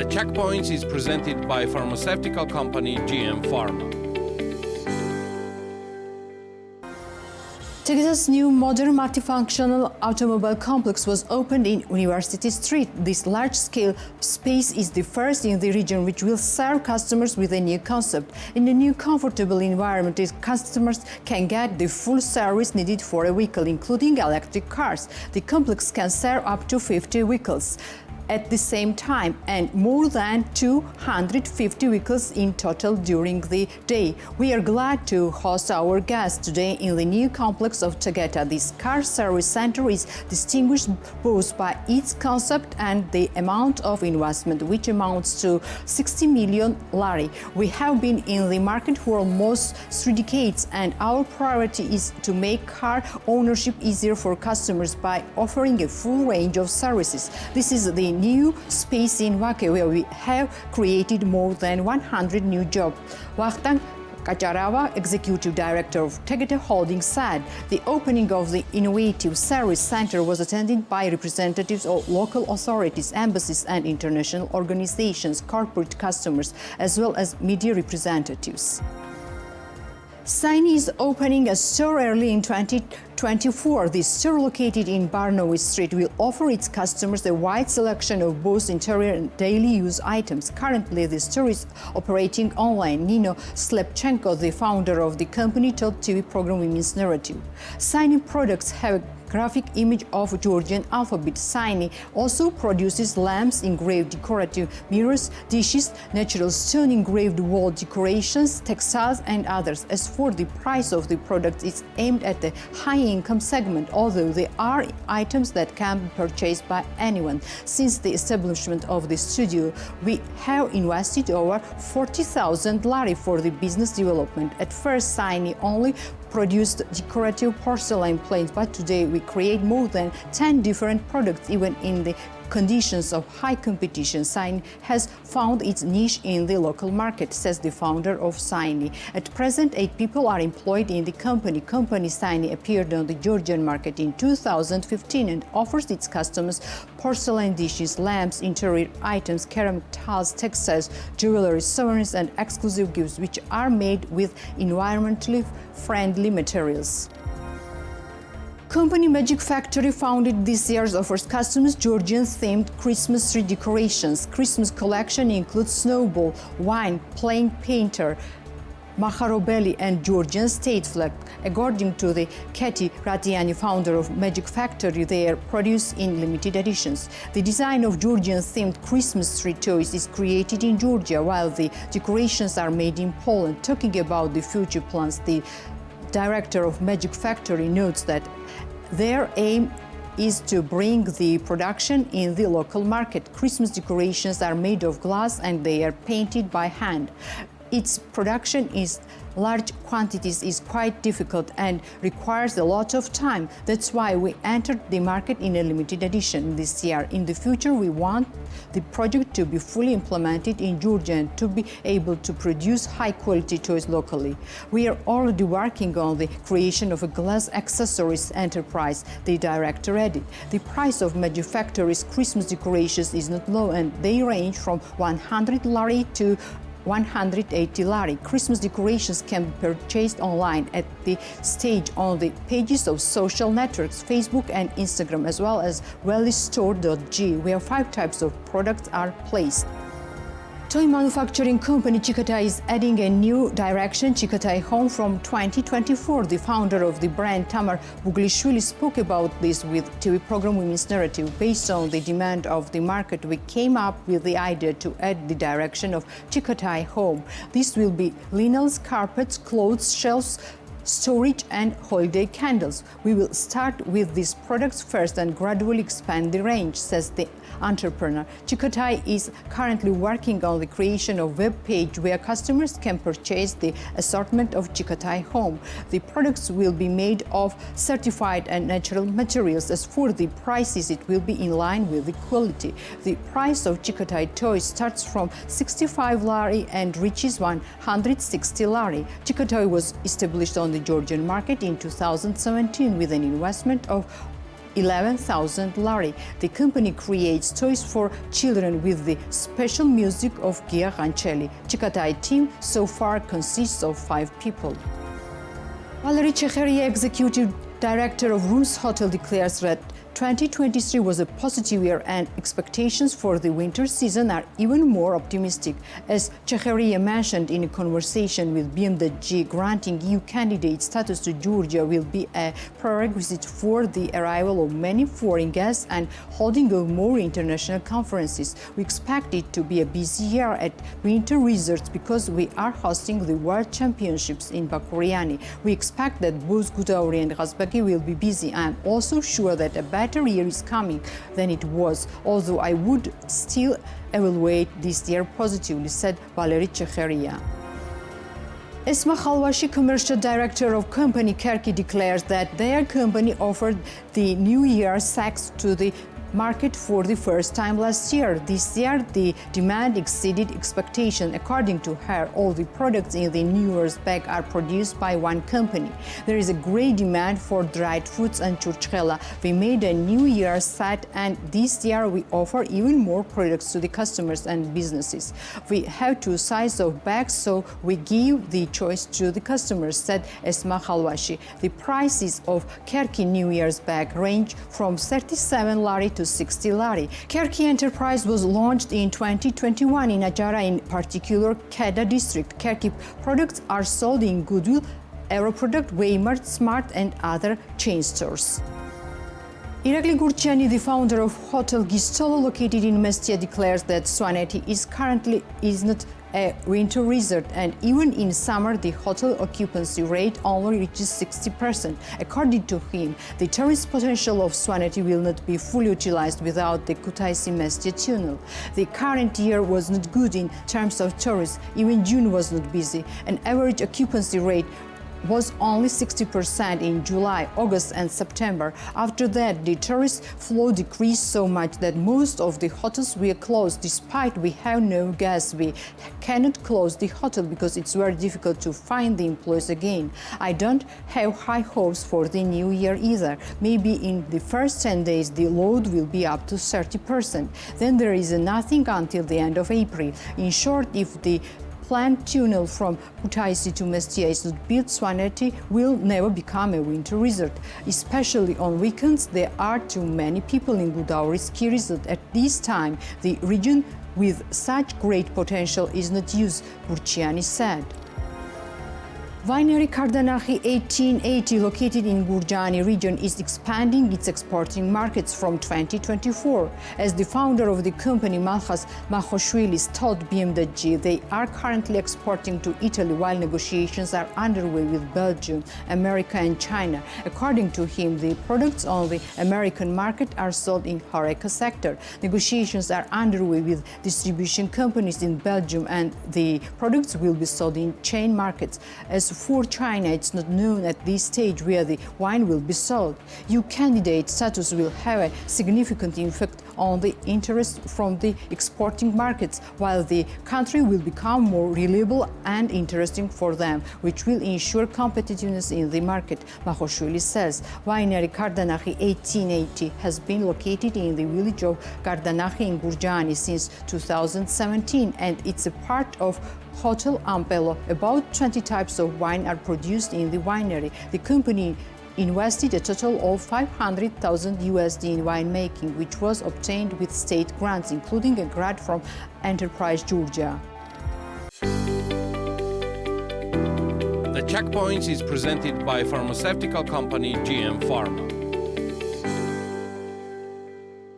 Checkpoints is presented by pharmaceutical company GM Pharma. Tegeta's new modern multifunctional automobile complex was opened in University Street. This large-scale space is the first in the region which will serve customers with a new concept. In a new comfortable environment, customers can get the full service needed for a vehicle, including electric cars. The complex can serve up to 50 vehicles at the same time and more than 250 vehicles in total during the day. We are glad to host our guests today in the new complex of Tegeta. This car service center is distinguished both by its concept and the amount of investment, which amounts to 60 million lari. We have been in the market for almost 3 decades, and our priority is to make car ownership easier for customers by offering a full range of services. This is the new space in Vake, where we have created more than 100 new jobs. Vakhtang Kacharava, Executive Director of Tegeta Holding, said the opening of the innovative service center was attended by representatives of local authorities, embassies and international organizations, corporate customers, as well as media representatives. Saini is opening a store early in 2024. The store, located in Barnovi Street, will offer its customers a wide selection of both interior and daily use items. Currently, the store is operating online. Nino Slepchenko, the founder of the company, told TV program Women's Narrative. Saini products have a graphic image of Georgian alphabet. Saini also produces lamps, engraved decorative mirrors, dishes, natural stone engraved wall decorations, textiles and others. As for the price of the product, it's aimed at the high-income segment, although there are items that can be purchased by anyone. Since the establishment of the studio, we have invested over 40,000 lari for the business development. At first, Saini only produced decorative porcelain plates, but today we create more than 10 different products, even in the conditions of high competition. Saini has found its niche in the local market, says the founder of Saini. At present, 8 people are employed in the company. Saini appeared on the Georgian market in 2015 and offers its customers porcelain dishes, lamps, interior items, ceramic tiles, textiles, jewelry, souvenirs and exclusive gifts, which are made with environmentally friendly materials. Company Magic Factory, founded this year, offers customers Georgian-themed Christmas tree decorations. Christmas collection includes snowball, wine, playing painter, Maharobeli and Georgian state flag. According to the Kerki Ratiani, founder of Magic Factory, they are produced in limited editions. The design of Georgian-themed Christmas tree toys is created in Georgia, while the decorations are made in Poland. Talking about the future plans, the director of Magic Factory notes that their aim is to bring the production in the local market. Christmas decorations are made of glass and they are painted by hand. Its production is large quantities is quite difficult and requires a lot of time. That's why we entered the market in a limited edition this year. In the future, we want the project to be fully implemented in Georgia and to be able to produce high-quality toys locally. We are already working on the creation of a glass accessories enterprise, the director added. The price of Magic Factory's Christmas decorations is not low, and they range from 100 lari to 180 lari. Christmas decorations can be purchased online at the stage on the pages of social networks, Facebook and Instagram, as well as wellystore.g, where 5 types of products are placed. Toy manufacturing company Chikatai is adding a new direction, Chikatai Home, from 2024. The founder of the brand, Tamar Buglishvili, spoke about this with TV program Women's Narrative. Based on the demand of the market, we came up with the idea to add the direction of Chikatai Home. This will be linens, carpets, clothes, shelves, storage and holiday candles. We will start with these products first and gradually expand the range, says the entrepreneur. Chikatai is currently working on the creation of a web page where customers can purchase the assortment of Chikatai Home. The products will be made of certified and natural materials. As for the prices, it will be in line with the quality. The price of Chikatai toys starts from 65 lari and reaches 160 lari. Chikatai was established on the Georgian market in 2017 with an investment of 11,000 lari. The company creates toys for children with the special music of Gia Rancelli. Chikatai team so far consists of 5 people. Valery Checheria, executive director of Rooms Hotel, declares that 2023 was a positive year and expectations for the winter season are even more optimistic. As Checheria mentioned in a conversation with BMWG, granting EU candidate status to Georgia will be a prerequisite for the arrival of many foreign guests and holding of more international conferences. We expect it to be a busy year at winter resorts because we are hosting the World Championships in Bakuriani. We expect that both Gudauri and Ghazbagi will be busy. I am also sure that a better year is coming than it was, although I would still evaluate this year positively, said Valery Checheria. Esma Khalvashi, commercial director of company Kerki, declares that their company offered the New Year sacks to the market for the first time last year. This year, the demand exceeded expectation. According to her, all the products in the New Year's bag are produced by one company. There is a great demand for dried fruits and churchkhela. We made a New Year's set, and this year we offer even more products to the customers and businesses. We have 2 sizes of bags, so we give the choice to the customers, said Esma Khalvashi. The prices of Kerki New Year's bag range from 37 lari to 60 lari. Kerki enterprise was launched in 2021 in Ajara, in particular Keda district. Kerki products are sold in Goodwill, Aeroproduct, Waymart, Smart and other chain stores. Irakli Gurciani, the founder of Hotel Gistola located in Mestia, declares that Svaneti is not a winter resort, and even in summer the hotel occupancy rate only reaches 60%. According to him, the tourist potential of Svaneti will not be fully utilized without the Kutaisi-Mestia tunnel. The current year was not good in terms of tourists. Even June was not busy. An average occupancy rate was only 60% in July, August and September. After that, the tourist flow decreased so much that most of the hotels were closed. Despite we have no guests, we cannot close the hotel because it's very difficult to find the employees again. I don't have high hopes for the new year either. Maybe in the first 10 days the load will be up to 30%. Then there is nothing until the end of April. In short, if the planned tunnel from Kutaisi to Mestia is not built, Svaneti will never become a winter resort. Especially on weekends, there are too many people in Gudauri ski resort. At this time, the region with such great potential is not used, Gurciani said. Winery Kardanakhi 1880, located in Gurjani region, is expanding its exporting markets from 2024. As the founder of the company, Malchas Mahashvilis, told BMWG, they are currently exporting to Italy while negotiations are underway with Belgium, America and China. According to him, the products on the American market are sold in HoReCa sector. Negotiations are underway with distribution companies in Belgium and the products will be sold in chain markets. As for China, it's not known at this stage where the wine will be sold. EU candidate status will have a significant effect on the interest from the exporting markets, while the country will become more reliable and interesting for them, which will ensure competitiveness in the market, Mahashvili says. Winery Kardanakhi 1880 has been located in the village of Kardanakhi in Gurjani since 2017, and it's a part of Hotel Ampelo. About 20 types of wine are produced in the winery. The company invested a total of $500,000 in winemaking, which was obtained with state grants, including a grant from Enterprise Georgia. The Checkpoints is presented by pharmaceutical company GM Pharma.